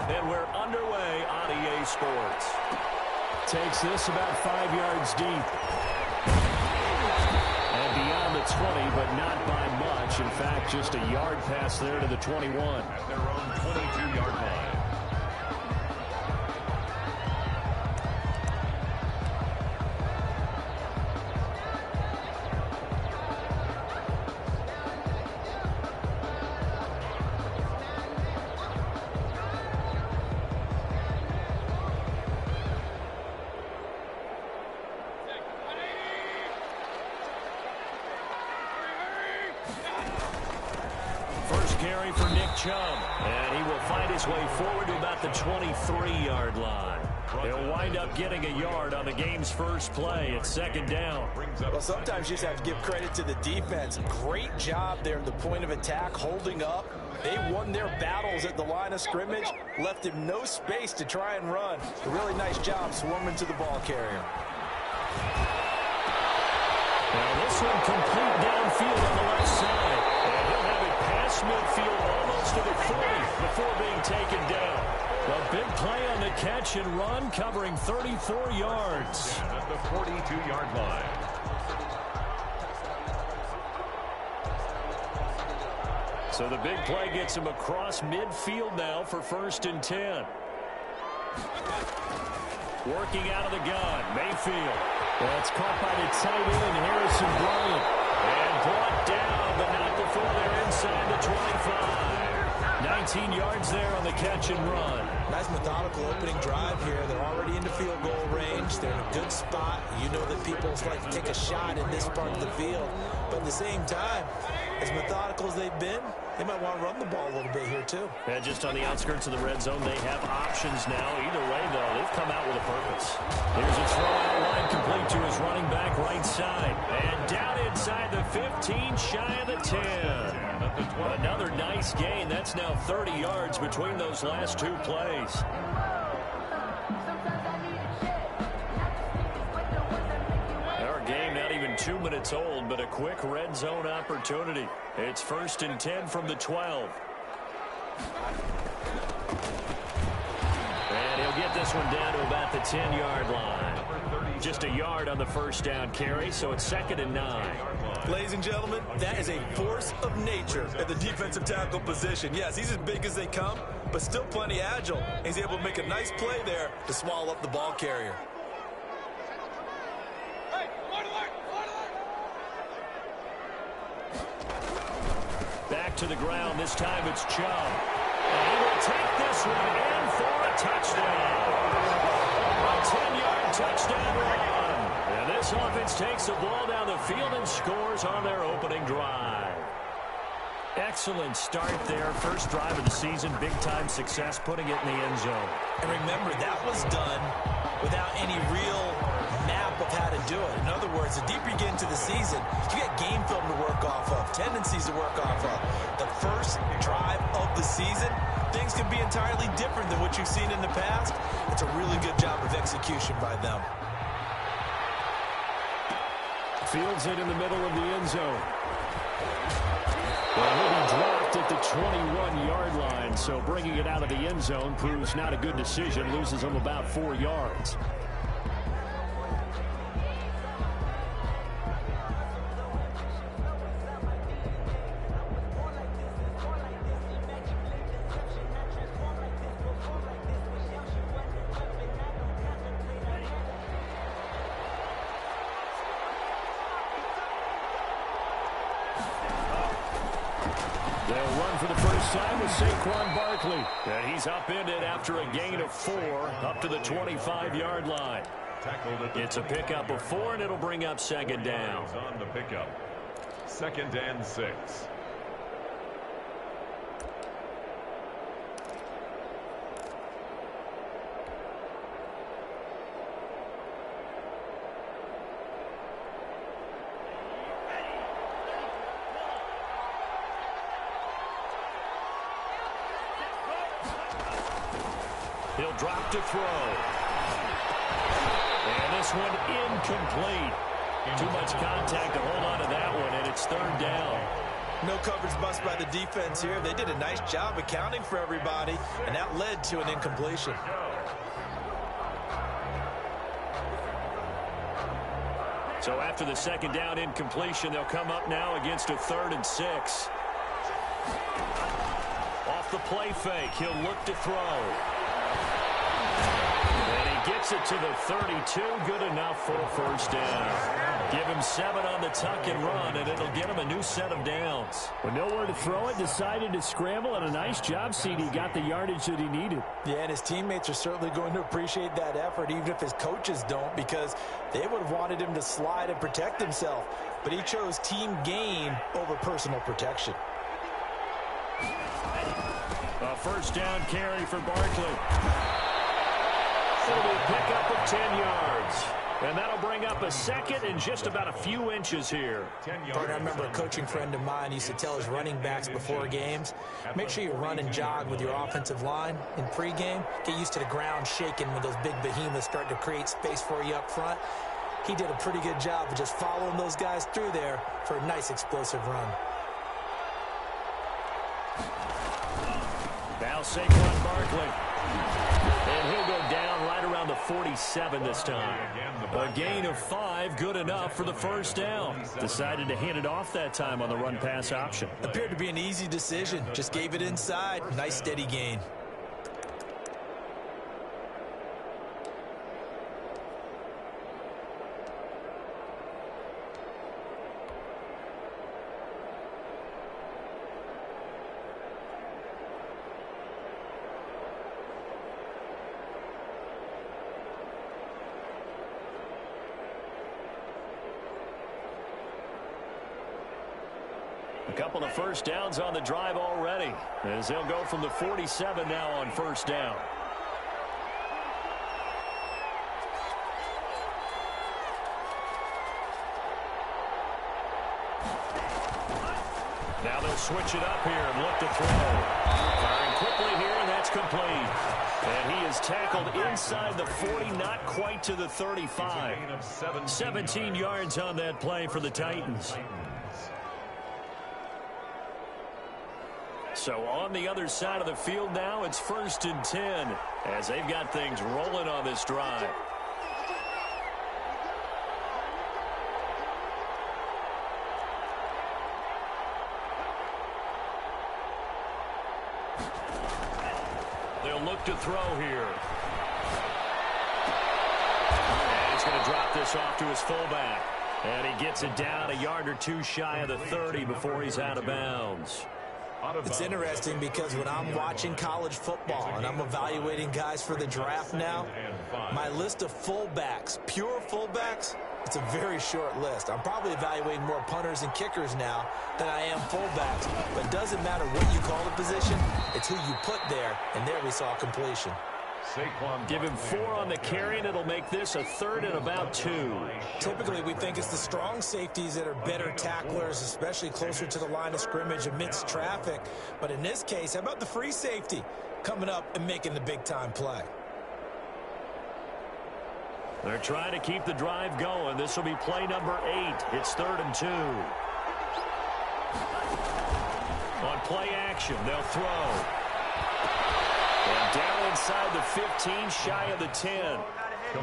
and we're underway on EA Sports. Takes this about 5 yards deep. And beyond the 20, but not by much. In fact, just a yard pass there to the 21. At their own 22-yard line. Carry for Nick Chubb, and he will find his way forward to about the 23-yard line. He'll wind up getting a yard on the game's first play. It's second down. Well, sometimes you just have to give credit to the defense. Great job there at the point of attack, holding up. They won their battles at the line of scrimmage, left him no space to try and run. A really nice job swarming to the ball carrier. Now this one complete downfield on the left side. And he'll have it past midfield almost to the 40 before being taken down. A big play on the catch and run, covering 34 yards. At the 42-yard line. So the big play gets him across midfield now for 1st and 10. Working out of the gun, Mayfield. That's caught by the tight end, Harrison Bryant. And brought down, but not before they're inside the 25. 19 yards there on the catch and run. Nice methodical opening drive here. They're already into field goal range. They're in a good spot. You know that people like to take a shot in this part of the field. But at the same time, as methodical as they've been, they might want to run the ball a little bit here too. Yeah, just on the outskirts of the red zone, they have options now. Either way, though, they've come out with a purpose. Here's a throw out line complete to his running back right side. And down inside the 15, shy of the 10. Another nice gain. That's now 30 yards between those last two plays. Our game not even 2 minutes old, but a quick red zone opportunity. It's 1st and 10 from the 12. And he'll get this one down to about the 10-yard line. Just a yard on the first down carry, so it's 2nd and 9. Ladies and gentlemen, that is a force of nature at the defensive tackle position. Yes, he's as big as they come, but still plenty agile. He's able to make a nice play there to swallow up the ball carrier. Back to the ground. This time it's Chubb. And he will take this one in for a touchdown. A 10-yard touchdown run. And this offense takes the ball down the field and scores on their opening drive. Excellent start there. First drive of the season. Big-time success putting it in the end zone. And remember, that was done without any real map of how to do it. In other words, the deeper you get into the season, you got game film to work off of, tendencies to work off of. The first drive of the season, things can be entirely different than what you've seen in the past. It's a really good job of execution by them. Fields it in the middle of the end zone. Well, he'll be dropped at the 21-yard line, so bringing it out of the end zone proves not a good decision. Loses him about 4 yards. They'll run for the first time with Saquon Barkley. And he's upended after a gain of 4 up to the 25-yard line. It's a pickup of 4, and it'll bring up 2nd down. On the pickup. 2nd and 6. He'll drop to throw. And this one incomplete. Too much contact to hold on to that one, and it's 3rd down. No coverage bust by the defense here. They did a nice job accounting for everybody, and that led to an incompletion. So after the second down incompletion, they'll come up now against a 3rd and 6. Off the play fake, he'll look to throw. And he gets it to the 32, good enough for a first down. Give him 7 on the tuck and run, and it'll get him a new set of downs. With nowhere to throw it, decided to scramble, and a nice job, CD. Got the yardage that he needed. Yeah, and his teammates are certainly going to appreciate that effort, even if his coaches don't, because they would have wanted him to slide and protect himself. But he chose team gain over personal protection. A first down carry for Barkley. It'll be a pickup of 10 yards. And that'll bring up a second and just about a few inches here. I remember a coaching friend of mine used to tell his running backs before games, make sure you run and jog with your offensive line in pregame. Get used to the ground shaking when those big behemoths start to create space for you up front. He did a pretty good job of just following those guys through there for a nice explosive run. Now Saquon Barkley. And he'll go down right around the 47 this time. A gain of 5, good enough for the first down. Decided to hand it off that time on the run-pass option. Appeared to be an easy decision. Just gave it inside. Nice steady gain. A couple of first downs on the drive already, as they'll go from the 47 now on first down. Now they'll switch it up here and look to throw. Firing quickly here, and that's complete. And he is tackled inside the 40, not quite to the 35. 17 yards on that play for the Titans. So on the other side of the field now, it's 1st and 10 as they've got things rolling on this drive. They'll look to throw here. And he's going to drop this off to his fullback. And he gets it down a yard or two shy of the 30 before he's out of bounds. It's interesting because when I'm watching college football and I'm evaluating guys for the draft now, my list of fullbacks, pure fullbacks, it's a very short list. I'm probably evaluating more punters and kickers now than I am fullbacks. But it doesn't matter what you call the position, it's who you put there, and there we saw completion. Give him 4 on the carry, and it'll make this a 3rd and about 2. Typically, we think it's the strong safeties that are better tacklers, especially closer to the line of scrimmage amidst traffic. But in this case, how about the free safety coming up and making the big-time play? They're trying to keep the drive going. This will be play number 8. It's 3rd and 2. On play action, they'll throw. And down inside the 15, shy of the 10.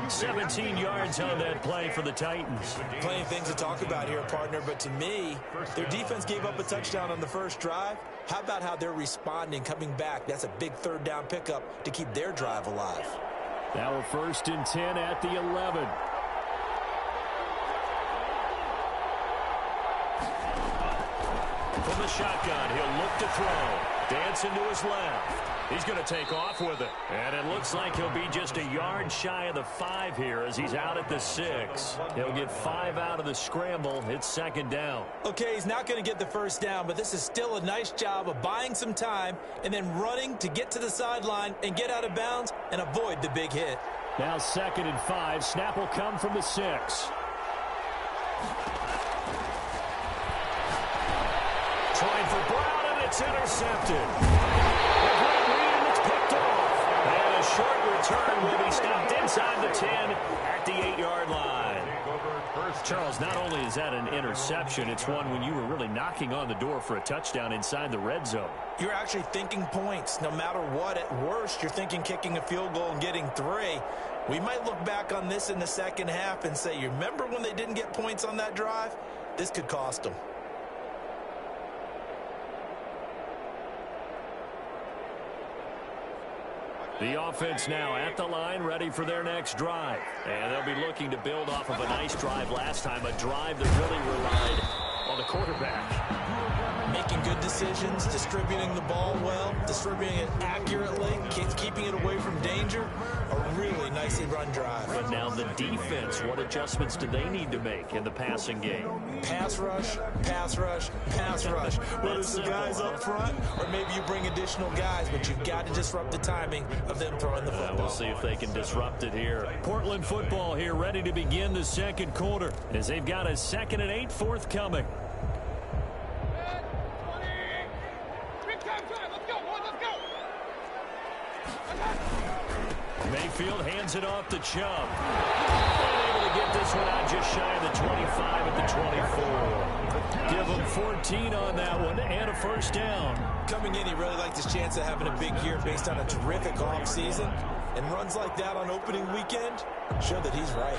17 yards on that play for the Titans. Plenty of things to talk about here, partner, but to me, their defense gave up a touchdown on the first drive. How about how they're responding, coming back? That's a big 3rd down pickup to keep their drive alive. Now a 1st and 10 at the 11. From the shotgun, he'll look to throw. Dancing to his left. He's going to take off with it. And it looks like he'll be just a yard shy of the 5 here as he's out at the 6. He'll get 5 out of the scramble. It's 2nd down. Okay, he's not going to get the first down, but this is still a nice job of buying some time and then running to get to the sideline and get out of bounds and avoid the big hit. Now 2nd and 5. Snap will come from the 6. Trying for Brown, and it's intercepted. A great read, and it's picked off. And a short return will be stopped inside the 10 at the 8-yard line. Charles, not only is that an interception, it's one when you were really knocking on the door for a touchdown inside the red zone. You're actually thinking points. No matter what, at worst, you're thinking kicking a field goal and getting 3. We might look back on this in the second half and say, you remember when they didn't get points on that drive? This could cost them. The offense now at the line, ready for their next drive. And they'll be looking to build off of a nice drive last time, a drive that really relied on the quarterback. Making good decisions, distributing the ball well, distributing it accurately, keeping it away from danger. A really nicely run drive. But now the defense, what adjustments do they need to make in the passing game? Pass rush, pass rush, pass rush. Whether it's the guys up front or maybe you bring additional guys, but you've got to disrupt the timing of them throwing the football. We'll see if they can disrupt it here. Portland football here ready to begin the second quarter as they've got a 2nd and 8 forthcoming. Mayfield hands it off to Chubb. Able to get this one out just shy of the 25 at the 24. Give him 14 on that one and a first down. Coming in, he really liked his chance of having a big year based on a terrific offseason. And runs like that on opening weekend show that he's right.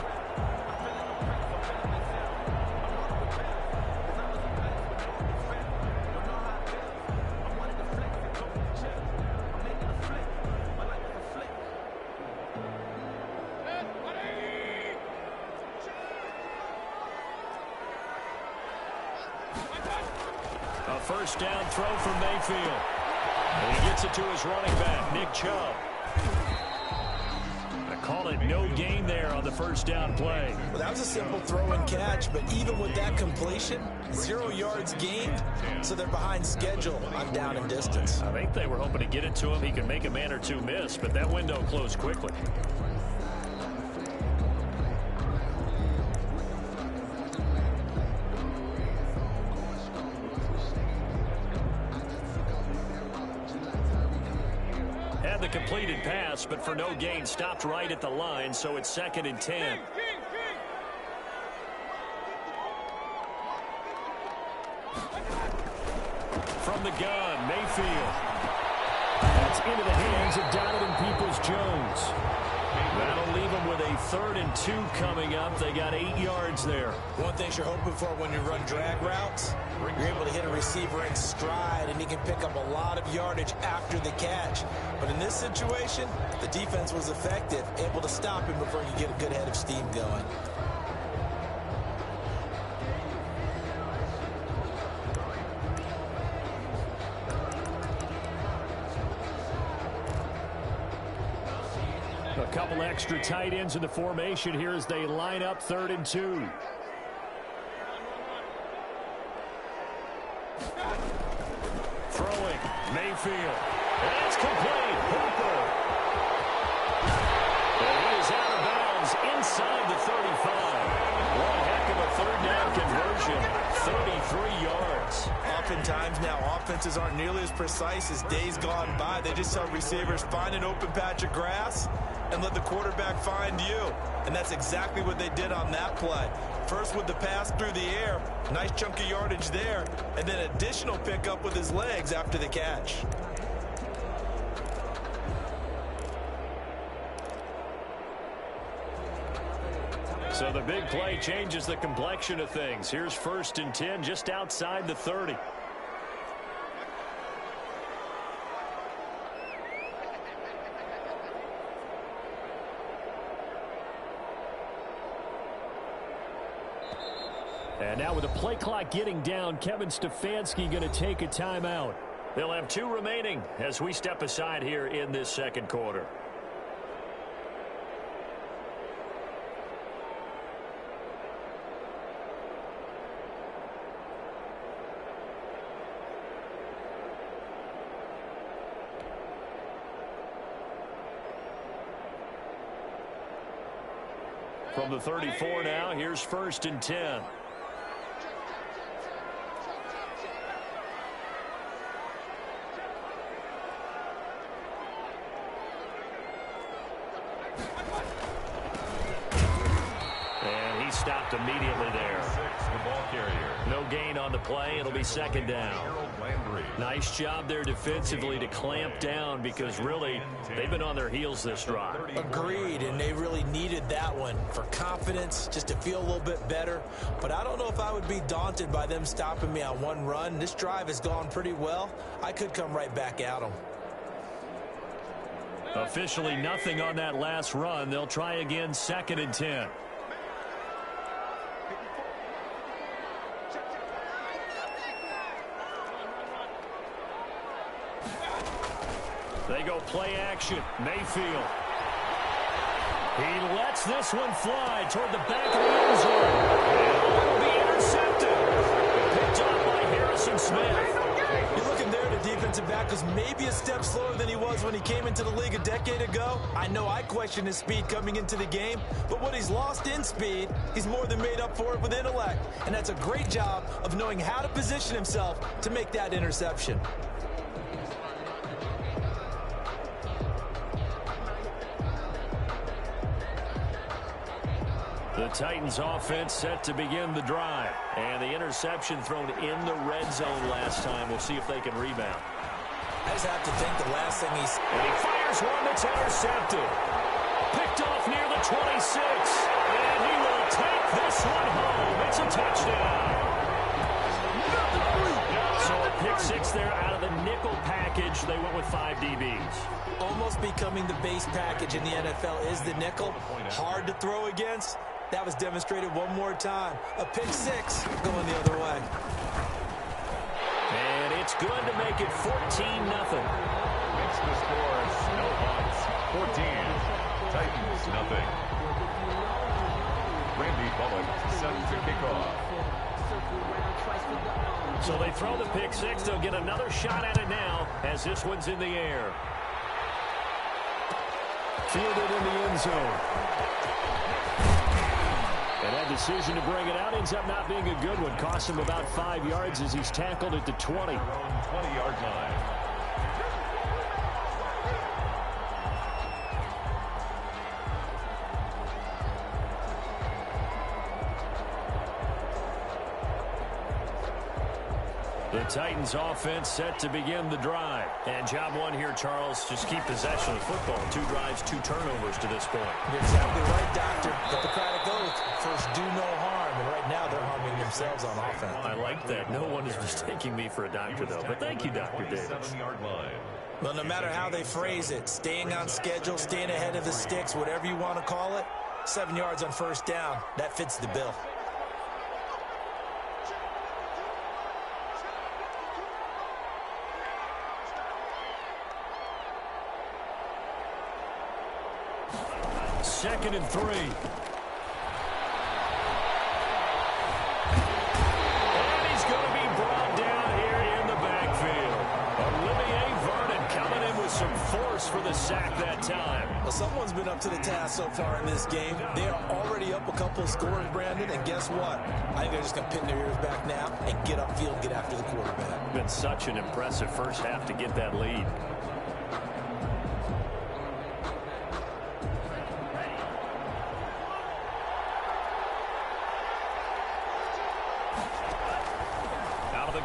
First down throw from Mayfield. And he gets it to his running back, Nick Chubb. I call it no gain there on the first down play. Well, that was a simple throw and catch, but even with that completion, 0 yards gained, so they're behind schedule on down and distance. I think they were hoping to get it to him. He could make a man or two miss, but that window closed quickly. The completed pass, but for no gain, stopped right at the line, so it's 2nd and 10. From the gun, Mayfield. That's into the hands of Donovan Peoples-Jones. That'll leave them with a 3rd and 2 coming up. They got 8 yards there. One thing you're hoping for when you run drag routes, you're able to hit a receiver in stride, and he can pick up a lot of yardage after the catch. But in this situation, the defense was effective, able to stop him before you get a good head of steam going. A couple extra tight ends in the formation here as they line up 3rd and 2. Throwing, Mayfield. And it's complete. Hooper. And he is out of bounds inside the 35. One heck of a 3rd down conversion. 33 yards. Oftentimes now, offenses aren't nearly as precise as days gone by. They just tell receivers, find an open patch of grass and let the quarterback find you. And that's exactly what they did on that play. First with the pass through the air, nice chunk of yardage there, and then additional pickup with his legs after the catch. So the big play changes the complexion of things. Here's 1st and 10 just outside the 30. And now with the play clock getting down, Kevin Stefanski going to take a timeout. They'll have 2 remaining as we step aside here in this second quarter. From the 34 now, here's 1st and 10. stopped immediately there. The ball carrier. No gain on the play. It'll be second down. Nice job there defensively to clamp down because really they've been on their heels this drive. Agreed, and they really needed that one for confidence, just to feel a little bit better. But I don't know if I would be daunted by them stopping me on one run. This drive has gone pretty well. I could come right back at them. Officially nothing on that last run. They'll try again, 2nd and 10. They go play action. Mayfield. He lets this one fly toward the back of the end zone. And it will be intercepted. Picked off by Harrison Smith. You're looking there at the defensive back who's maybe a step slower than he was when he came into the league a decade ago. I know I questioned his speed coming into the game, but what he's lost in speed, he's more than made up for it with intellect. And that's a great job of knowing how to position himself to make that interception. The Titans offense set to begin the drive. And the interception thrown in the red zone last time. We'll see if they can rebound. I just have to think the last thing he's... And he fires one that's intercepted. Picked off near the 26. And he will take this one home. It's a touchdown. So a pick six there out of the nickel package. They went with 5 DBs. Almost becoming the base package in the NFL is the nickel. Hard to throw against. That was demonstrated one more time. A pick six going the other way. And it's good to make it 14-0. Makes the score no Hawks 14. Titans nothing. Randy Bullock set to kick off. So they throw the pick six. They'll get another shot at it now as this one's in the air. Fielded in the end zone. And that decision to bring it out ends up not being a good one. Cost him about 5 yards as he's tackled at the 20. 20-yard line. The Titans offense set to begin the drive. And job one here, Charles, just keep possession of the football. 2 drives, 2 turnovers to this point. You're exactly right, Doctor. Hippocratic oath. First, do no harm. And right now, they're harming themselves on offense. I like that. No one is mistaking me for a doctor, though. But thank you, Dr. Davis. 27-yard line. Well, no matter how they phrase it, staying on schedule, staying ahead of the sticks, whatever you want to call it, 7 yards on first down, that fits the bill. Second and 3. And he's going to be brought down here in the backfield. Olivier Vernon coming in with some force for the sack that time. Well, someone's been up to the task so far in this game. They are already up a couple of scores, Brandon, and guess what? I think they're just going to pin their ears back now and get upfield, get after the quarterback. Been such an impressive first half to get that lead.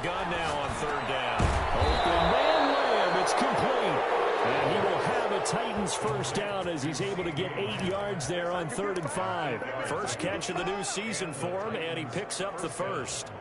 Gun now on third down. Open man Lamb, it's complete. And he will have a Titans first down as he's able to get 8 yards there on 3rd and 5. First catch of the new season for him, and he picks up the first.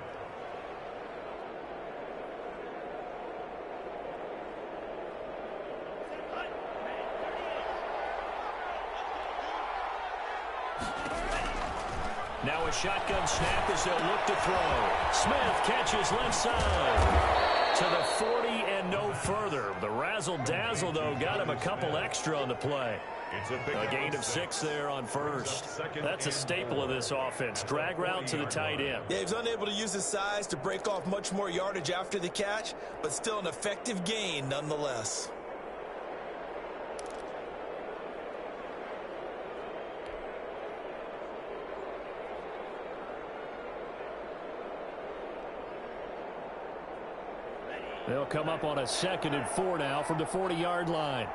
Now a shotgun snap as they'll look to throw. Smith catches left side to the 40 and no further. The razzle-dazzle, though, got him a couple extra on the play. A gain of 6 there on first. That's a staple of this offense. Drag route to the tight end. Yeah, he was unable to use his size to break off much more yardage after the catch, but still an effective gain nonetheless. They'll come up on a 2nd and 4 now from the 40-yard line.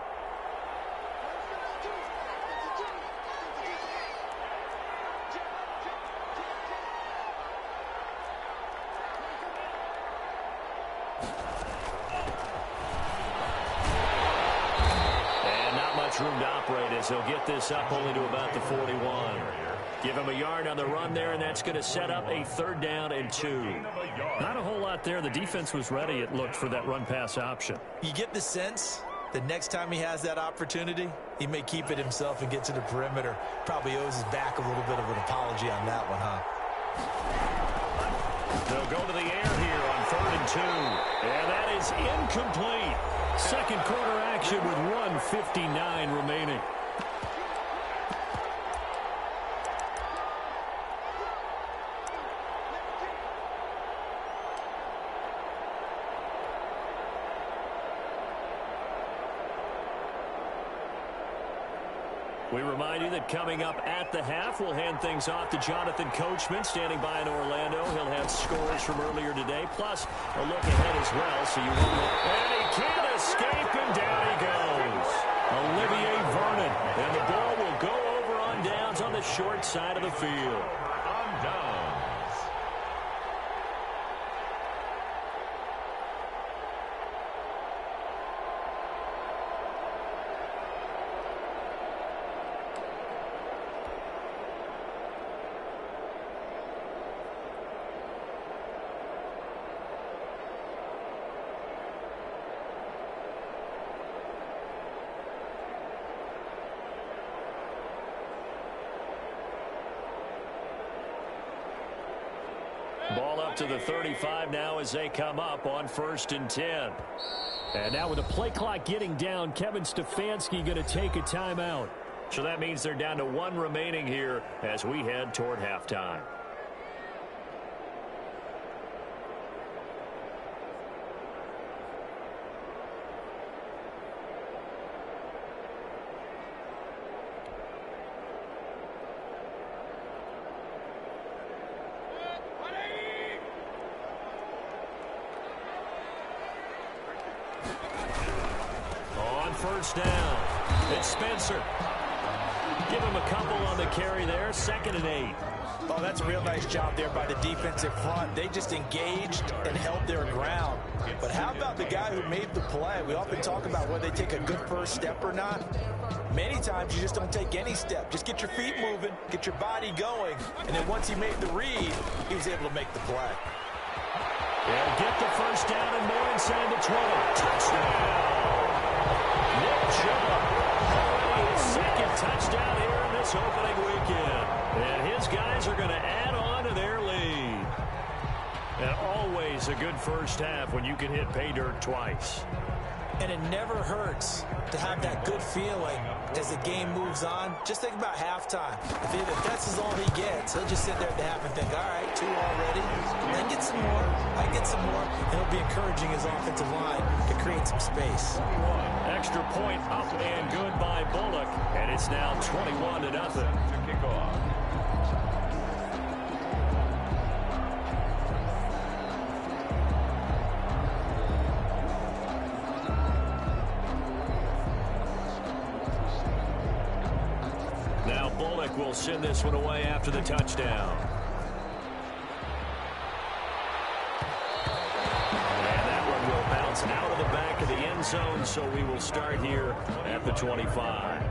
much room to operate as he'll get this up only to about the 41. Give him a yard on the run there, and that's going to set up a 3rd down and 2. Not a whole lot there. The defense was ready, it looked, for that run-pass option. You get the sense the next time he has that opportunity, he may keep it himself and get to the perimeter. Probably owes his back a little bit of an apology on that one, huh? They'll go to the air here on 3rd and 2. And that is incomplete. Second quarter action with 1:59 remaining. We remind you that coming up at the half, we'll hand things off to Jonathan Coachman, standing by in Orlando. He'll have scores from earlier today, plus a look ahead as well, so you won't want... And he can't escape, and down he goes. Olivier Vernon. And the ball will go over on downs on the short side of the field. On downs. Ball up to the 35 now as they come up on 1st and 10. And now with the play clock getting down, Kevin Stefanski going to take a timeout. So that means they're down to 1 remaining here as we head toward halftime. First down. It's Spencer. Give him a couple on the carry there. 2nd and 8. Oh, that's a real nice job there by the defensive front. They just engaged and held their ground. But how about the guy who made the play? We often talk about whether they take a good first step or not. Many times you just don't take any step. Just get your feet moving, get your body going, and then once he made the read, he was able to make the play. They'll get the first down and more inside the 20. Touchdown! Nick Chubb, already his 2nd touchdown here in this opening weekend. And his guys are going to add on to their lead. And always a good first half when you can hit pay dirt twice. And it never hurts to have that good feeling as the game moves on. Just think about halftime. If that's all he gets, he'll just sit there at the half and think, all right, 2 already. I get some more. I get some more. And it'll be encouraging his offensive line to create some space. Extra point up and good by Bullock. And it's now 21-0. To kick off. Now Bullock will send this one away after the touchdown. And that one will bounce out of the back of the end zone, so we will start here at the 25.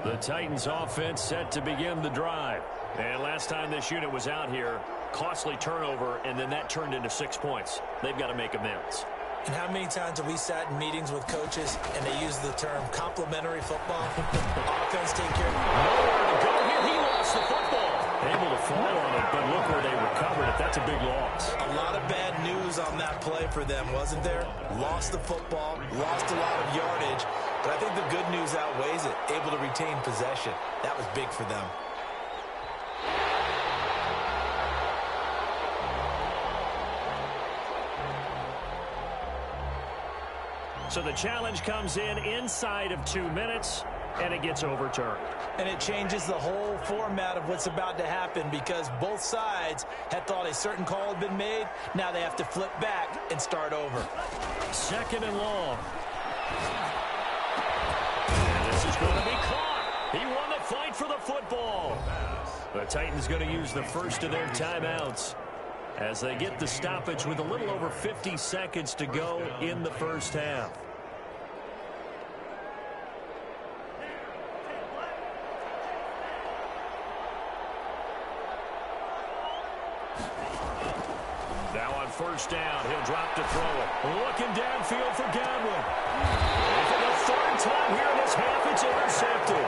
The Titans offense set to begin the drive. And last time this unit was out here, costly turnover, and then that turned into 6 points. They've got to make amends. And how many times have we sat in meetings with coaches and they use the term complementary football? Offense take care of it. Nowhere to go here. He lost the football. Able to fall on it, but look where they recovered it. That's a big loss. A lot of bad news on that play for them, wasn't there? Lost the football, lost a lot of yardage, but I think the good news outweighs it. Able to retain possession. That was big for them. So the challenge comes in inside of 2 minutes. and it gets overturned. And it changes the whole format of what's about to happen because both sides had thought a certain call had been made. Now they have to flip back and start over. 2nd and long. And this is going to be caught. He won the fight for the football. The Titans going to use the first of their timeouts as they get the stoppage with a little over 50 seconds to go in the first half. Now on 1st down, he'll drop to throw it. Looking downfield for Godwin. And for the 3rd time here in this half, it's intercepted.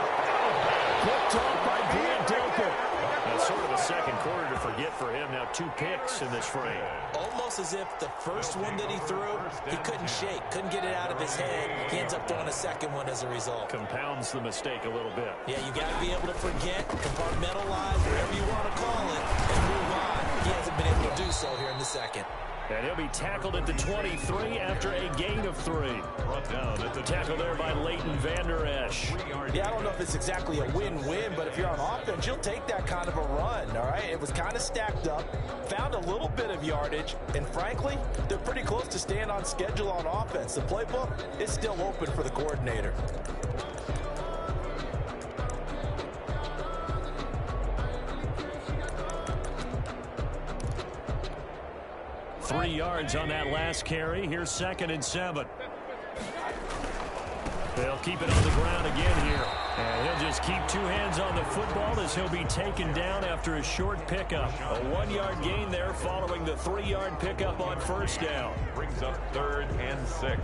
Picked off by Grant Delpit. That's sort of a second quarter to forget for him. Now 2 picks in this frame. Almost as if the first one that he threw, he couldn't shake, couldn't get it out of his head. He ends up throwing a second one as a result. Compounds the mistake a little bit. Yeah, you got to be able to forget, compartmentalize, whatever you want to call it, and move on. He hasn't been able to do so here in the second. And he'll be tackled at the 23 after a gain of 3. Brought down at the Tackle there by Leighton Vander Esch. Yeah, I don't know if it's exactly a win-win, but if you're on offense, you'll take that kind of a run, all right? It was kind of stacked up, found a little bit of yardage, and frankly, they're pretty close to staying on schedule on offense. The playbook is still open for the coordinator. Three yards on that last carry. Here's 2nd and 7. They'll keep it on the ground again here. And he'll just keep 2 hands on the football as he'll be taken down after a short pickup. A 1-yard gain there following the 3-yard pickup on 1st down. brings up 3rd and 6.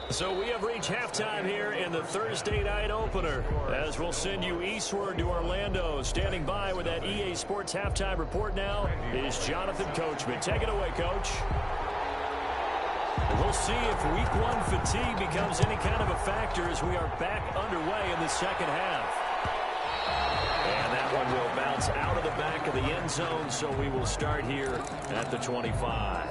So we have reached halftime here in the Thursday night opener as we'll send you eastward to Orlando. Standing by with that EA Sports halftime report now is Jonathan Coachman. Take it away, Coach. We'll see if week 1 fatigue becomes any kind of a factor as we are back underway in the second half. And that one will bounce out of the back of the end zone, so we will start here at the 25.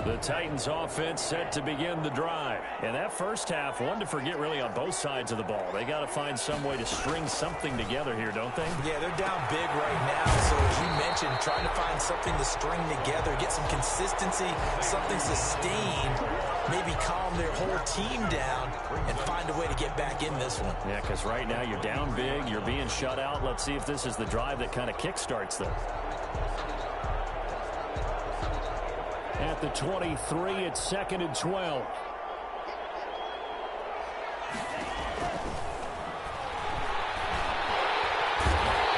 The Titans offense set to begin the drive. And that first half, one to forget really on both sides of the ball. They got to find some way to string something together here, don't they? Yeah, they're down big right now. So as you mentioned, trying to find something to string together, get some consistency, something sustained, maybe calm their whole team down and find a way to get back in this one. Yeah, because right now you're down big, you're being shut out. Let's see if this is the drive that kind of kickstarts them. At the 23, it's 2nd and 12.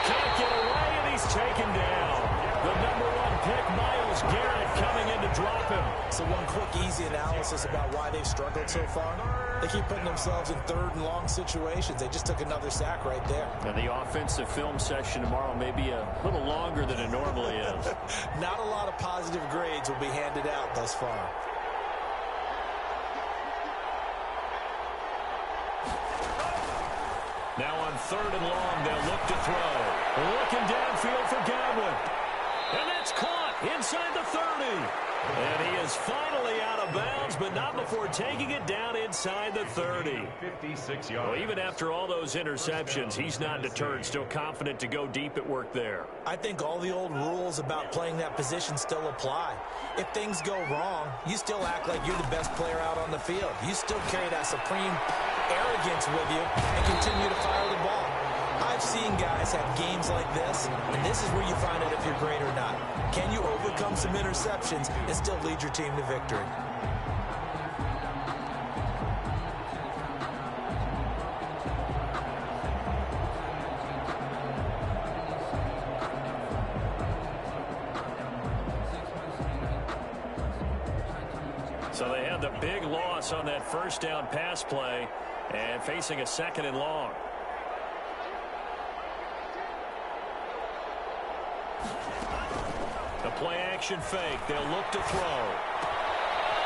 Can't get away, and he's taken down. The number 1 pick, Myles Garrett, coming in to drop him. So one quick, easy analysis about why they've struggled so far. They keep putting themselves in 3rd and long situations. They just took another sack right there. And the offensive film session tomorrow may be a little longer than it normally is. Not a lot of positive grades will be handed out thus far. Now on 3rd and long, they'll look to throw. Looking downfield for Godwin. And that's caught inside the 30. And he is finally out of bounds, but not before taking it down inside the 30. 56 yards. Well, even after all those interceptions, he's not deterred, still confident to go deep at work there. I think all the old rules about playing that position still apply. If things go wrong, you still act like you're the best player out on the field. You still carry that supreme arrogance with you and continue to fire the ball. I've seen guys have games like this, and this is where you find out if you're great or not. Can you overcome some interceptions and still lead your team to victory? So they had the big loss on that first down pass play and facing a 2nd and long. The play action fake. They'll look to throw.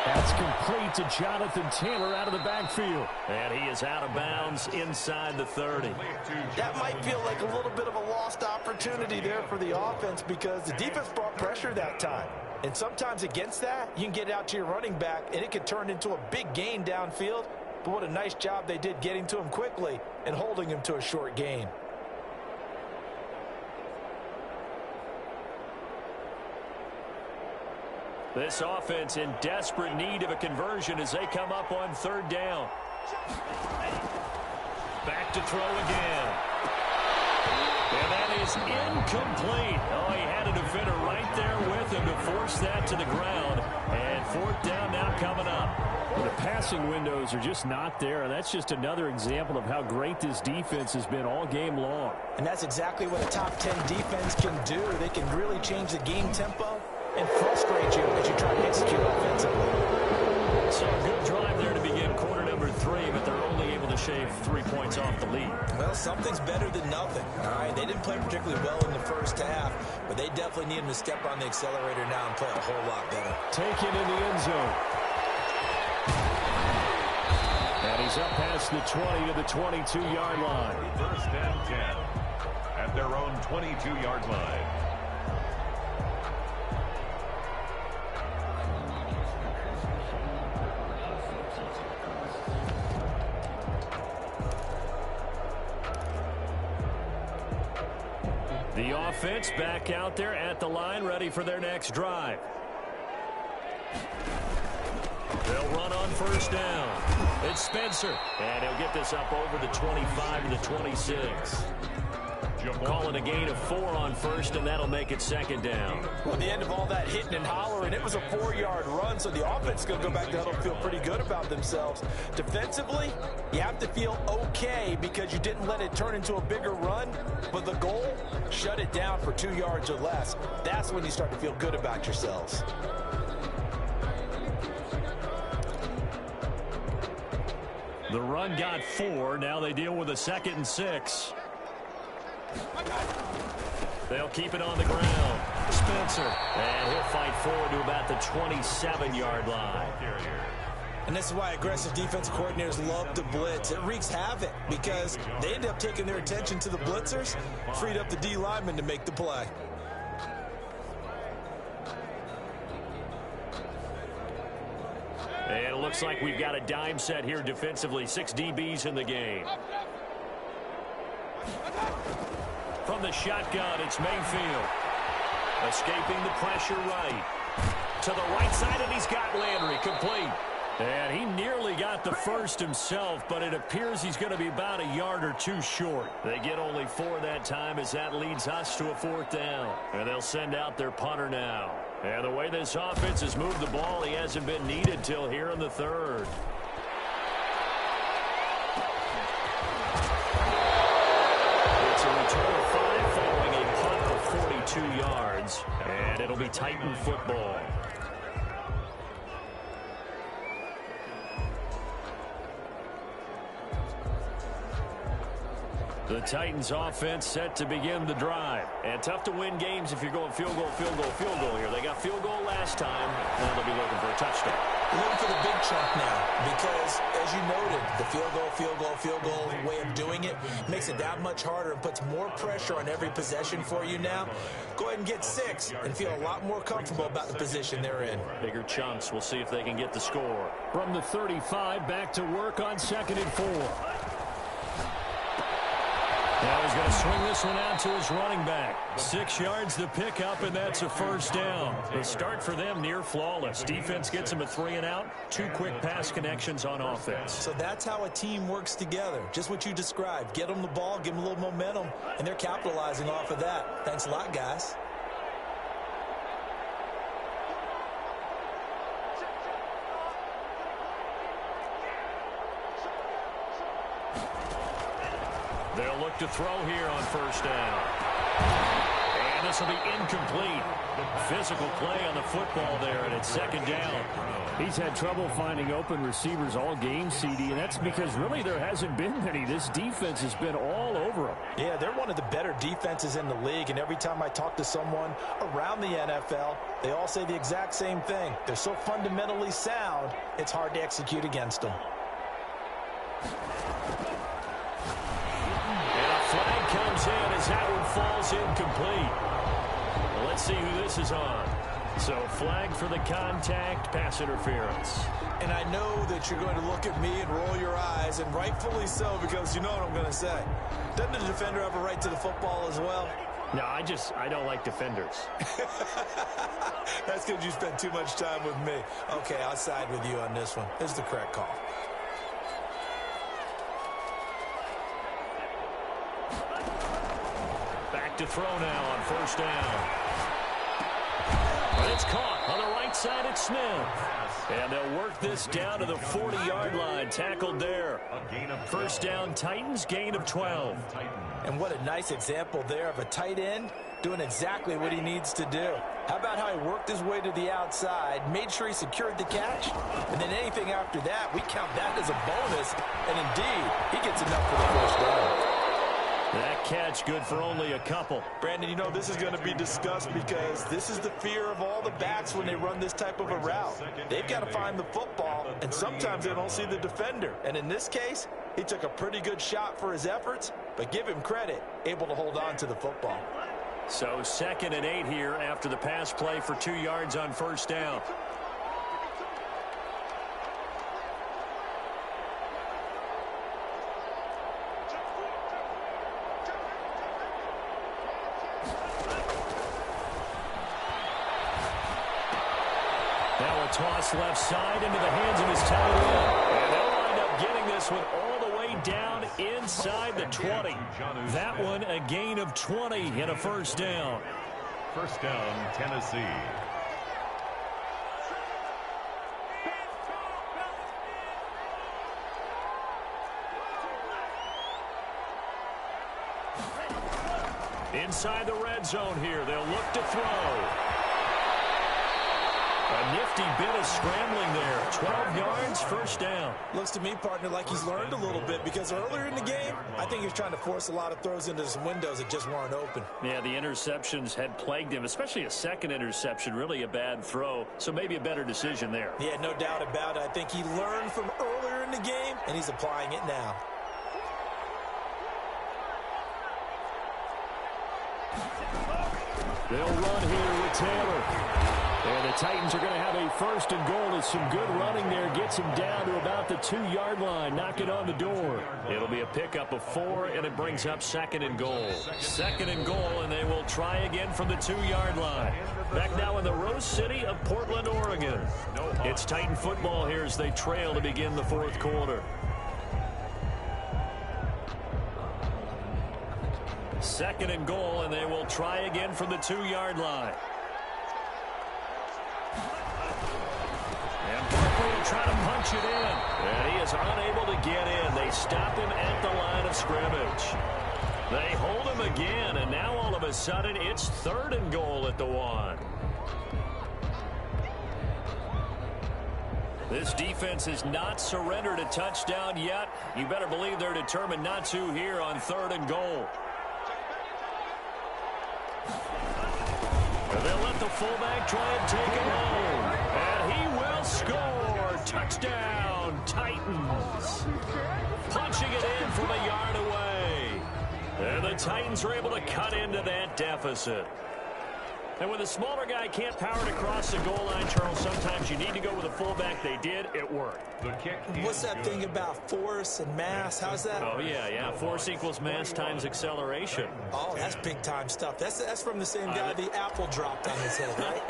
That's complete to Jonathan Taylor out of the backfield. And he is out of bounds inside the 30. That might feel like a little bit of a lost opportunity there for the offense because the defense brought pressure that time. And sometimes against that, you can get it out to your running back, and it could turn into a big gain downfield. But what a nice job they did getting to him quickly and holding him to a short gain. This offense in desperate need of a conversion as they come up on third down. Back to throw again. And that is incomplete. Oh, he had a defender right there with him to force that to the ground. And fourth down now coming up. Well, the passing windows are just not there, and that's just another example of how great this defense has been all game long. And that's exactly what a top 10 defense can do. They can really change the game tempo and frustrate you as you try to execute offensively. So a good drive there to begin quarter number 3, but they're only able to shave 3 points off the lead. Well, something's better than nothing. All right, they didn't play particularly well in the first half, but they definitely need him to step on the accelerator now and play a whole lot better. Taken in the end zone. And he's up past the 20 to the 22-yard line. First and 10 at their own 22-yard line. The offense back out there at the line, ready for their next drive. They'll run on first down. It's Spencer, and he'll get this up over the 25 to the 26. Call it a gain of 4 on first, and that'll make it second down. Well, at the end of all that hitting and hollering, it was a 4-yard run, so the offense is going to go back to huddle and feel pretty good about themselves. Defensively, you have to feel okay because you didn't let it turn into a bigger run, but the goal, shut it down for 2 yards or less. That's when you start to feel good about yourselves. The run got 4. Now they deal with a 2nd and 6. They'll keep it on the ground. Spencer, and he'll fight forward to about the 27-yard line. And this is why aggressive defensive coordinators love to blitz. It wreaks havoc because they end up taking their attention to the blitzers, freed up the D lineman to make the play. And it looks like we've got a dime set here defensively. 6 DBs in the game. From the shotgun, it's Mayfield. Escaping the pressure right. To the right side, and he's got Landry complete. And he nearly got the first himself, but it appears he's going to be about a yard or 2 short. They get only 4 that time as that leads us to a 4th down. And they'll send out their punter now. And the way this offense has moved the ball, he hasn't been needed till here in the 3rd. It's a return of 5 following a punt of 42 yards. And it'll be Titan football. The Titans offense set to begin the drive. And tough to win games if you're going field goal, field goal, field goal here. They got field goal last time. Now they'll be looking for a touchdown. They're looking for the big chunk now because, as you noted, the field goal way of doing it makes it that much harder and puts more pressure on every possession for you now. Go ahead and get 6 and feel a lot more comfortable about the position they're in. Bigger chunks. We'll see if they can get the score. From the 35, back to work on 2nd and 4. Now he's going to swing this one out to his running back. 6 yards to pick up, and that's a first down. The start for them near flawless. Defense gets them a 3 and out. 2 quick pass connections on offense. So that's how a team works together. Just what you described. Get them the ball, give them a little momentum, and they're capitalizing off of that. Thanks a lot, guys. They'll look to throw here on first down. And this will be incomplete. Physical play on the football there, and it's second down. He's had trouble finding open receivers all game, CD, and that's because really there hasn't been many. This defense has been all over him. Yeah, they're one of the better defenses in the league, and every time I talk to someone around the NFL, they all say the exact same thing. They're so fundamentally sound, it's hard to execute against them. And a flag comes in as that one falls incomplete. Well, let's see who this is on. So flag for the contact, pass interference. And I know that you're going to look at me and roll your eyes, and rightfully so, because you know what I'm going to say. Doesn't the defender have a right to the football as well? No, I don't like defenders. That's because you spend too much time with me. Okay, I'll side with you on this one. This is the correct call. Back to throw now on first down. But it's caught on the right side. It's Smith. And they'll work this down to the 40-yard line. Tackled there. First down, Titans, gain of 12. And what a nice example there of a tight end doing exactly what he needs to do. How about how he worked his way to the outside, made sure he secured the catch, and then anything after that, we count that as a bonus. And indeed, he gets enough for the first down. That catch good for only a couple. Brandon, you know this is going to be discussed because this is the fear of all the backs when they run this type of a route. They've got to find the football, and sometimes they don't see the defender. And in this case, he took a pretty good shot for his efforts, but give him credit, able to hold on to the football. So 2nd and 8 here after the pass play for 2 yards on first down. Now a toss left side into the hands of his tight end. And they'll wind up getting this one all the way down inside the 20. That one a gain of 20 and a first down. First down, Tennessee. Inside the red zone here, they'll look to throw. A nifty bit of scrambling there. 12 yards, first down. Looks to me, partner, like he's learned a little bit because earlier in the game, I think he was trying to force a lot of throws into some windows that just weren't open. Yeah, the interceptions had plagued him, especially a second interception, really a bad throw. So maybe a better decision there. Yeah, no doubt about it. I think he learned from earlier in the game, and he's applying it now. They'll run here with Taylor. And the Titans are going to have a first and goal as some good running there gets him down to about the 2-yard line. Knock it on the door. It'll be a pickup of 4, and it brings up 2nd and goal. 2nd and goal, and they will try again from the 2-yard line. Back now in the Rose City of Portland, Oregon. It's Titan football here as they trail to begin the 4th quarter. 2nd and goal, and they will try again from the 2-yard line. And Barkley will try to punch it in. And he is unable to get in. They stop him at the line of scrimmage. They hold him again, and now all of a sudden it's 3rd and goal at the 1. This defense has not surrendered a touchdown yet. You better believe they're determined not to here on 3rd and goal. And they'll let the fullback try and take it home. And he will score. Touchdown, Titans. Punching it in from a yard away. And the Titans are able to cut into that deficit. And when the smaller guy can't power it across the goal line, Charles, sometimes you need to go with a fullback. They did. It worked. The kick. What's that thing about force and mass? How's that? Oh, yeah. Force equals mass times acceleration. Oh, that's big-time stuff. That's from the same guy the apple dropped on his head, right?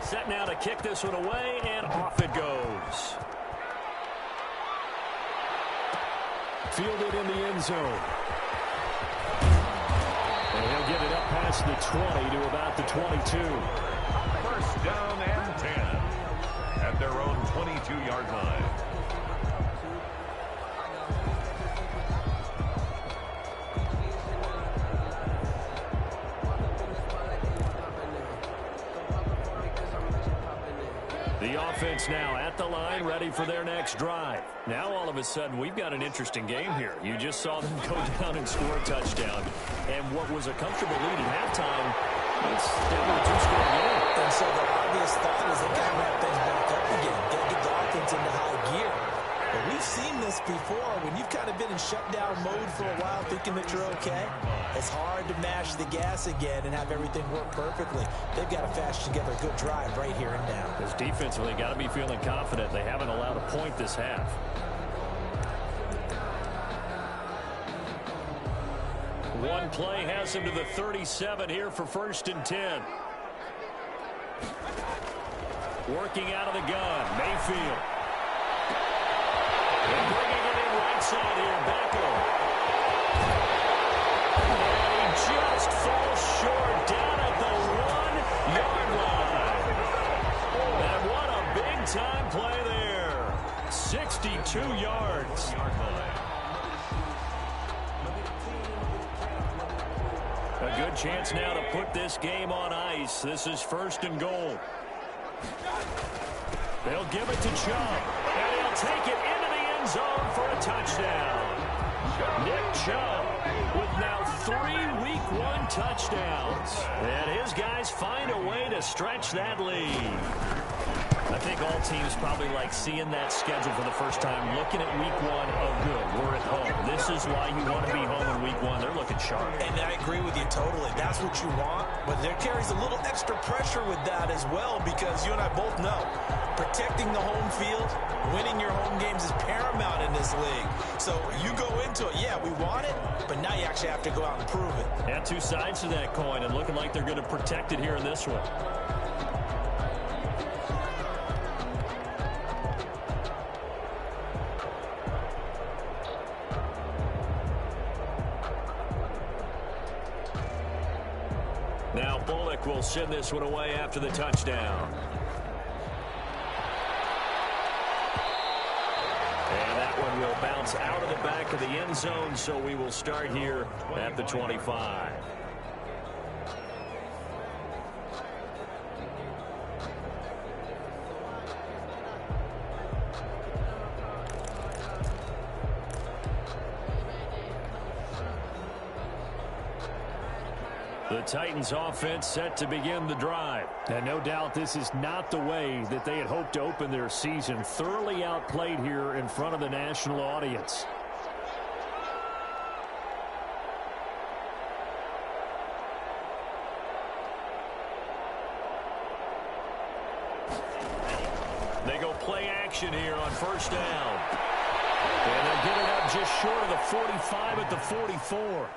Set now to kick this one away, and off it goes. Fielded in the end zone. And he'll get it up past the 20 to about the 22. First down and 10 at their own 22-yard line. The offense now at the line, ready for their next drive. Now, all of a sudden, we've got an interesting game here. You just saw them go down and score a touchdown. And what was a comfortable lead at halftime, it's down to a two-score game. And so the obvious thought is they got to wrap things back up again. Got to get the offense into high gear. But we've seen this before. When you've kind of been in shutdown mode for a while thinking that you're okay, it's hard to mash the gas again and have everything work perfectly. They've got to fashion together a good drive right here and now. Because defensively, got to be feeling confident. They haven't allowed a point this half. One play has him to the 37 here for 1st and 10. Working out of the gun, Mayfield. And bringing it in right side here, Beckham. And he just falls short down at the 1-yard line. And what a big-time play there. 62 yards. A good chance now to put this game on ice. This is 1st and goal. They'll give it to Chubb, and he'll take it into the end zone for a touchdown. Nick Chubb with now 3 Week 1 touchdowns. And his guys find a way to stretch that lead. I think all teams probably like seeing that schedule for the first time, looking at Week 1, oh good, we're at home. This is why you want to be home in Week 1. They're looking sharp. And I agree with you totally. That's what you want. But there carries a little extra pressure with that as well, because you and I both know protecting the home field, winning your home games is paramount in this league. So you go into it, yeah, we want it, but now you actually have to go out and prove it. And two sides to that coin, and looking like they're going to protect it here in this one. Now Bullock will send this one away after the touchdown. And that one will bounce out of the back of the end zone, so we will start here at the 25. The Titans offense set to begin the drive. And no doubt this is not the way that they had hoped to open their season. Thoroughly outplayed here in front of the national audience. They go play action here on 1st down. And they'll get it up just short of the 45 at the 44.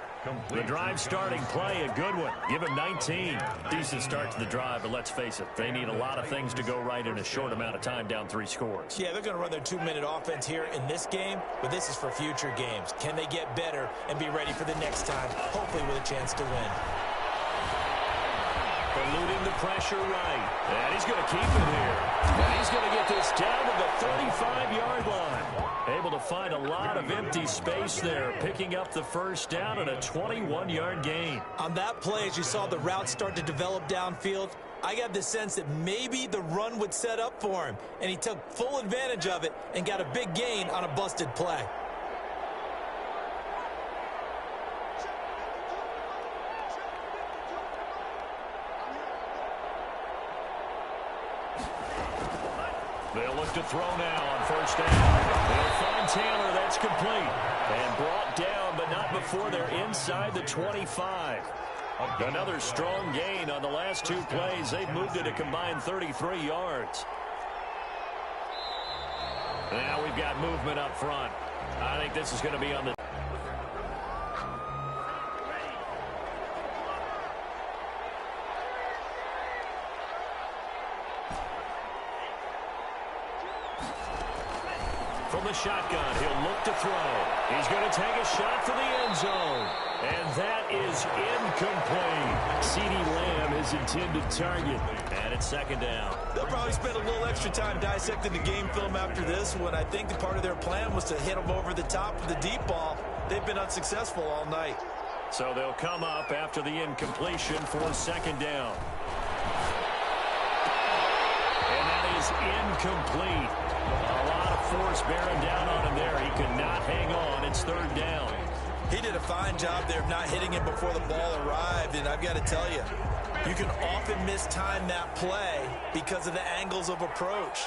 The drive starting play, a good one. Give him 19. Decent start to the drive, but let's face it, they need a lot of things to go right in a short amount of time, down 3 scores. Yeah, they're going to run their 2-minute offense here in this game, but this is for future games. Can they get better and be ready for the next time, hopefully with a chance to win? Eluding the pressure right. And he's going to keep it here. And he's going to get this down to the 35-yard line. Able to find a lot of empty space there, picking up the 1st down and a 21-yard gain. On that play, as you saw the route start to develop downfield, I got the sense that maybe the run would set up for him. And he took full advantage of it and got a big gain on a busted play. They'll look to throw now on 1st down. They'll find Taylor. That's complete. And brought down, but not before they're inside the 25. Another strong gain on the last 2 plays. They've moved it a combined 33 yards. Now we've got movement up front. I think this is going to be on the... From the shotgun, he'll look to throw. He's going to take a shot for the end zone. And that is incomplete. CeeDee Lamb is intended target. And it's 2nd down. They'll probably spend a little extra time dissecting the game film after this one. I think the part of their plan was to hit them over the top of the deep ball. They've been unsuccessful all night. So they'll come up after the incompletion for 2nd down. And that is incomplete. A lot of force bearing down on him there. He could not hang on. It's third down. He did a fine job there of not hitting him before the ball arrived, and I've got to tell you, you can often mistime that play because of the angles of approach.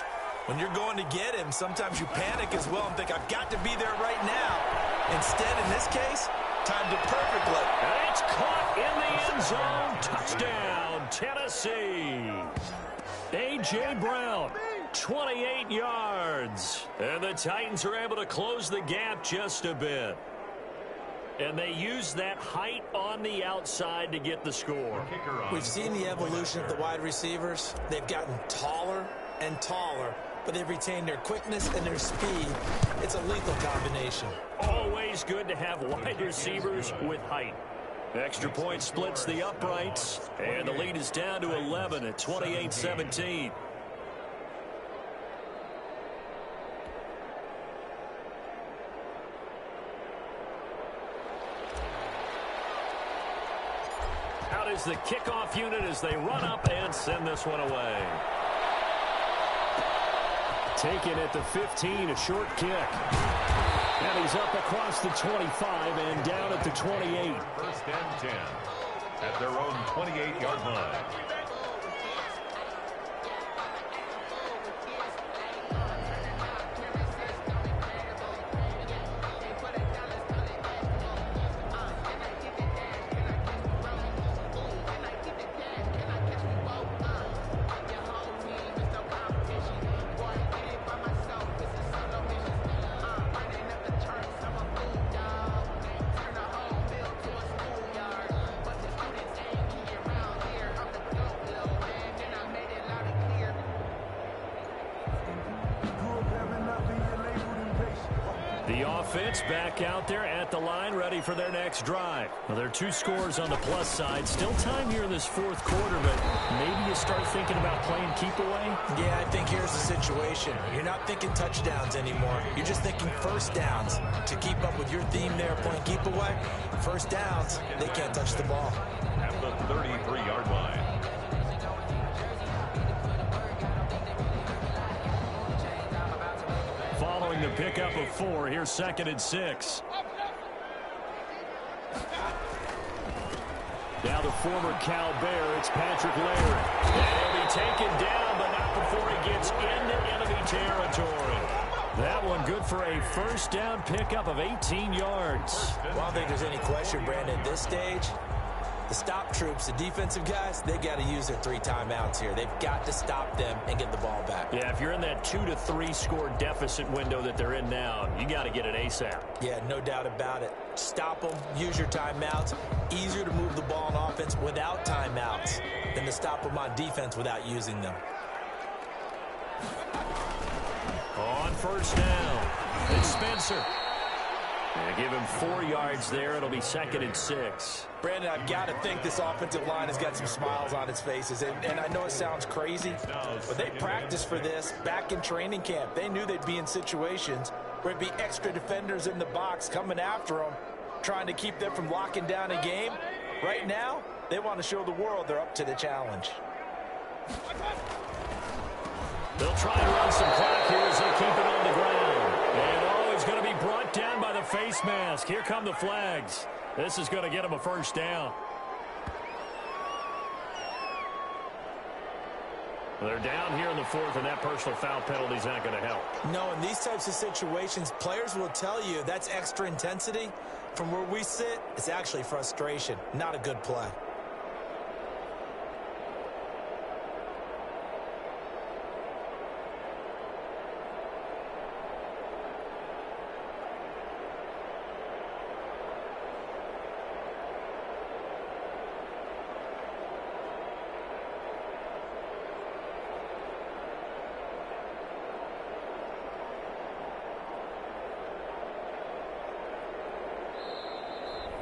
When you're going to get him, sometimes you panic as well and think, I've got to be there right now. Instead, in this case, timed it perfectly. And it's caught in the end zone. Touchdown, Tennessee. A.J. Brown, 28 yards. And the Titans are able to close the gap just a bit. And they use that height on the outside to get the score. We've seen the evolution of the wide receivers. They've gotten taller and taller, but they've retained their quickness and their speed. It's a lethal combination. Always good to have wide receivers with height. Extra point splits the uprights, and the lead is down to 11 at 28-17. Out is the kickoff unit as they run up and send this one away. Taken at the 15, a short kick. And he's up across the 25 and down at the 28. First and 10 at their own 28-yard line. Offense back out there at the line, ready for their next drive. Well, there are two scores on the plus side. Still time here in this fourth quarter, but maybe you start thinking about playing keep away? Yeah, I think here's the situation. You're not thinking touchdowns anymore. You're just thinking first downs. To keep up with your theme there, playing keep away, first downs, they can't touch the ball. At the 33-yard line. Following the pickup of 4, here's 2nd and 6. Now the former Cal Bear, it's Patrick Laird. And he'll be taken down, but not before he gets into enemy territory. That one good for a first down pickup of 18 yards. Well, I don't think there's any question, Brandon, at this stage, the stop troops, the defensive guys, they got to use their 3 timeouts here. They've got to stop them and get the ball back. Yeah, if you're in that 2 to 3 score deficit window that they're in now, you got to get it ASAP. Yeah, no doubt about it. Stop them, use your timeouts. Easier to move the ball on offense without timeouts than to stop them on defense without using them. On first down, it's Spencer. And give him 4 yards there. It'll be 2nd and 6. Brandon, I've got to think this offensive line has got some smiles on its faces. And I know it sounds crazy, but they practiced for this back in training camp. They knew they'd be in situations where it'd be extra defenders in the box coming after them, trying to keep them from locking down a game. Right now, they want to show the world they're up to the challenge. They'll try and run some clock here as they keep it on the ground. And he's going to be brought down by the face mask. Here come the flags. This is going to get him a first down. They're down here in the 4th, and that personal foul penalty is not going to help. No, in these types of situations, players will tell you that's extra intensity. From where we sit, it's actually frustration, not a good play.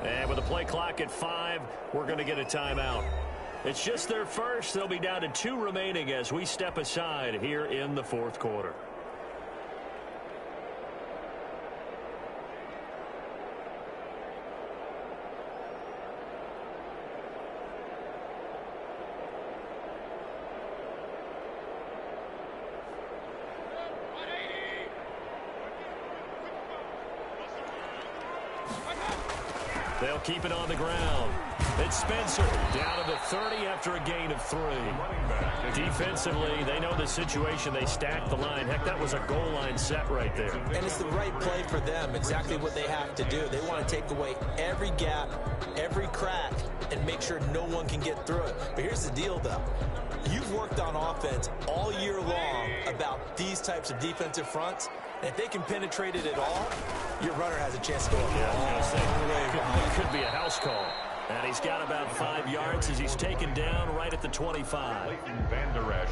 And with the play clock at 5, we're going to get a timeout. It's just their first. They'll be down to 2 remaining as we step aside here in the 4th quarter. They'll keep it on the ground. It's Spencer down to the 30 after a gain of 3. Defensively, they know the situation. They stack the line. Heck, that was a goal line set right there. And it's the right play for them, exactly what they have to do. They want to take away every gap, every crack, and make sure no one can get through it. But here's the deal, though. You've worked on offense all year long about these types of defensive fronts. And if they can penetrate it at all, your runner has a chance to go up. It could be a house call. And he's got about 5 yards as he's taken down right at the 25.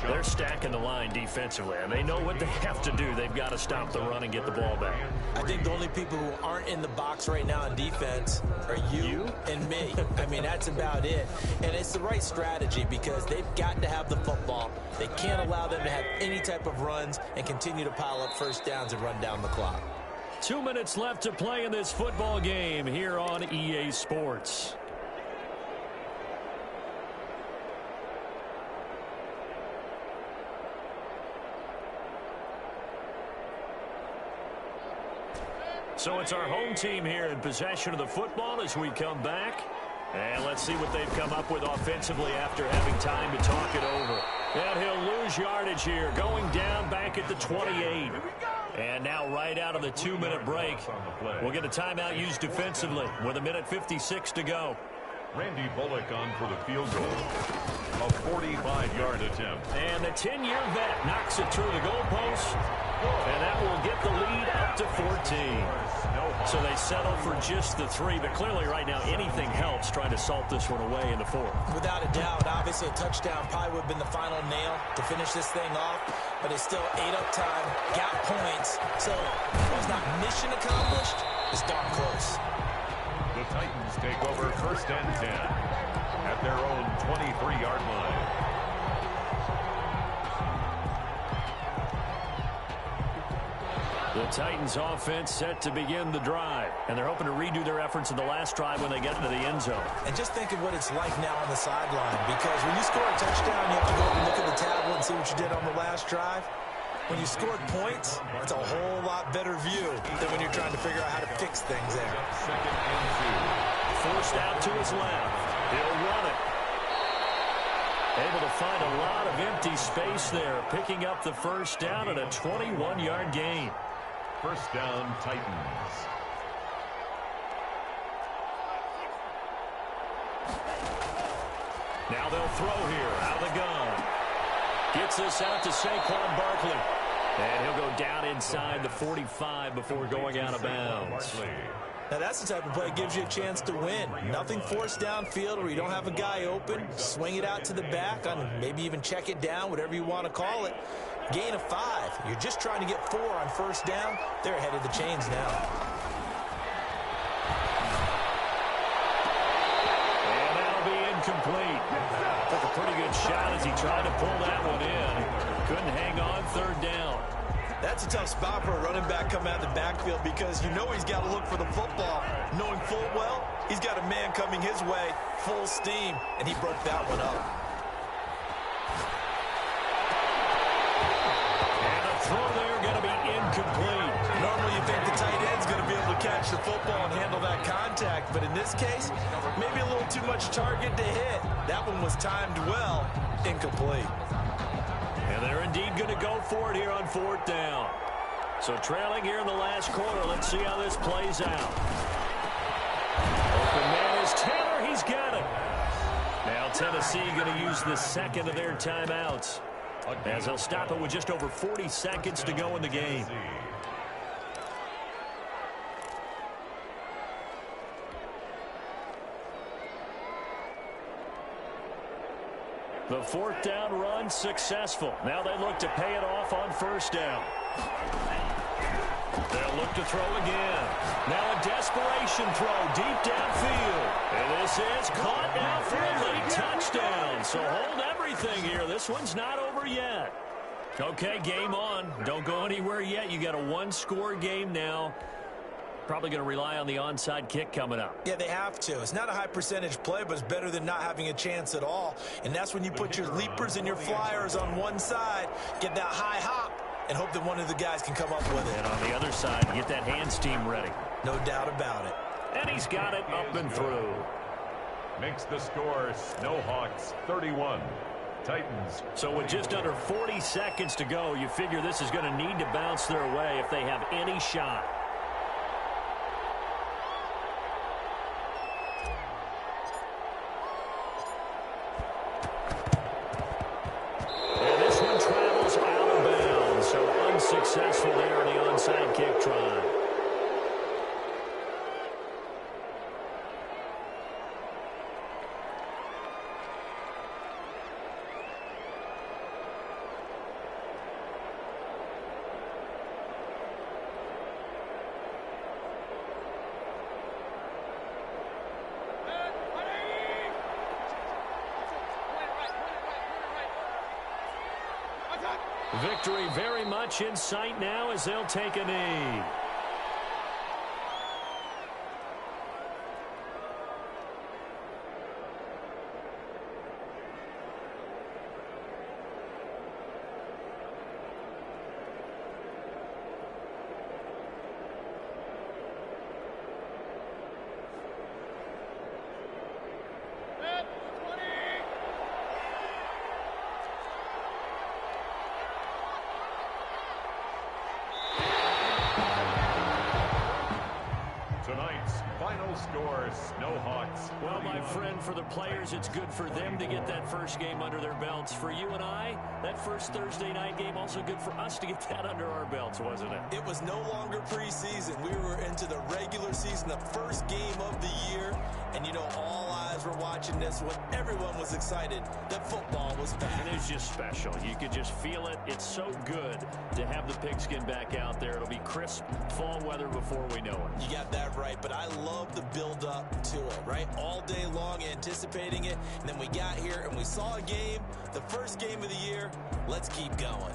They're stacking the line defensively, and they know what they have to do. They've got to stop the run and get the ball back. I think the only people who aren't in the box right now in defense are you and me. I mean, that's about it. And it's the right strategy because they've got to have the football. They can't allow them to have any type of runs and continue to pile up first downs and run down the clock. 2 minutes left to play in this football game here on EA Sports. So it's our home team here in possession of the football as we come back. And let's see what they've come up with offensively after having time to talk it over. And he'll lose yardage here, going down back at the 28. And now right out of the 2-minute break, we'll get a timeout used defensively with 1:56 to go. Randy Bullock on for the field goal. A 45-yard attempt. And the 10-year vet knocks it through the goalpost. And that will get the lead up to 14. So they settle for just the 3. But clearly right now anything helps trying to salt this one away in the 4th. Without a doubt, obviously a touchdown probably would have been the final nail to finish this thing off. But it's still 8 up time, got points. So it was not mission accomplished. It's darn close. The Titans take over 1st and 10 at their own 23-yard line. The Titans offense set to begin the drive. And they're hoping to redo their efforts in the last drive when they get into the end zone. And just think of what it's like now on the sideline. Because when you score a touchdown, you have to go and look at the tablet and see what you did on the last drive. When you scored points, it's a whole lot better view than when you're trying to figure out how to fix things there. 2nd and 2. Forced out to his left. He'll run it. Able to find a lot of empty space there, picking up the first down and a 21-yard gain. 1st down, Titans. Now they'll throw here out of the gun. Gets this out to Saquon Barkley. And he'll go down inside the 45 before going out of bounds. Now that's the type of play that gives you a chance to win. Nothing forced downfield where you don't have a guy open. Swing it out to the back, on maybe even check it down, whatever you want to call it. Gain of 5. You're just trying to get 4 on first down. They're ahead of the chains now. And that'll be incomplete. Took a pretty good shot as he tried to pull that one in. Couldn't hang on 3rd down. That's a tough spot for a running back coming out of the backfield because you know he's got to look for the football. Knowing full well, he's got a man coming his way, full steam, and he broke that one up. Throw there going to be incomplete. Normally you think the tight end's going to be able to catch the football and handle that contact, but in this case, maybe a little too much target to hit. That one was timed well, incomplete. And they're indeed going to go for it here on 4th down. So trailing here in the last quarter, let's see how this plays out. Open man is Taylor, he's got it. Now Tennessee going to use the 2nd of their timeouts, as they'll stop it with just over 40 seconds to go in the game. The 4th down run successful. Now they look to pay it off on first down. They'll look to throw again. Now a desperation throw deep downfield. And this is caught now for a late touchdown. So hold everything here. This one's not over yet. Okay, game on. Don't go anywhere yet. You got a 1-score game now. Probably going to rely on the onside kick coming up. Yeah, they have to. It's not a high percentage play, but it's better than not having a chance at all. And that's when you put your leapers and your flyers on one side, get that high hop, and hope that one of the guys can come up with it. And on the other side, get that hands team ready. No doubt about it. And he's got it up and through. Makes the score Snowhawks 31. Titans. So with just under 40 seconds to go, you figure this is going to need to bounce their way if they have any shot. And this one travels out of bounds. So unsuccessful there in the onside kick try. Victory very much in sight now as they'll take a knee. Tonight's final score, Snowhawks. Well, my friend, for the players, it's good for them to get that first game under their belts. For you and I, that first Thursday night game, also good for us to get that under our belts, wasn't it? It was no longer preseason. We were into the regular season, the first game of the year. And, you know, all eyes were watching this when everyone was excited that football was back. And it was just special. You could just feel it. It's so good to have the pigskin back out there. It'll be crisp fall weather before we know it. You got that right, but I love the build-up to it, right? All day long anticipating it, and then we got here and we saw a game, the first game of the year. Let's keep going.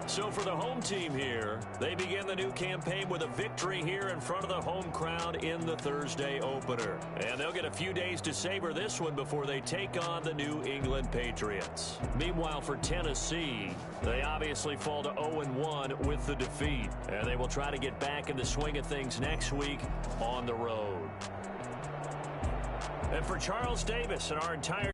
So for the home team here, they begin the new campaign with a victory here in front of the home crowd in the Thursday opener. And they'll get a few days to savor this one before they take on the New England Patriots. Meanwhile, for Tennessee, they obviously fall to 0-1 with the defeat. And they will try to get back in the swing of things next week on the road. And for Charles Davis and our entire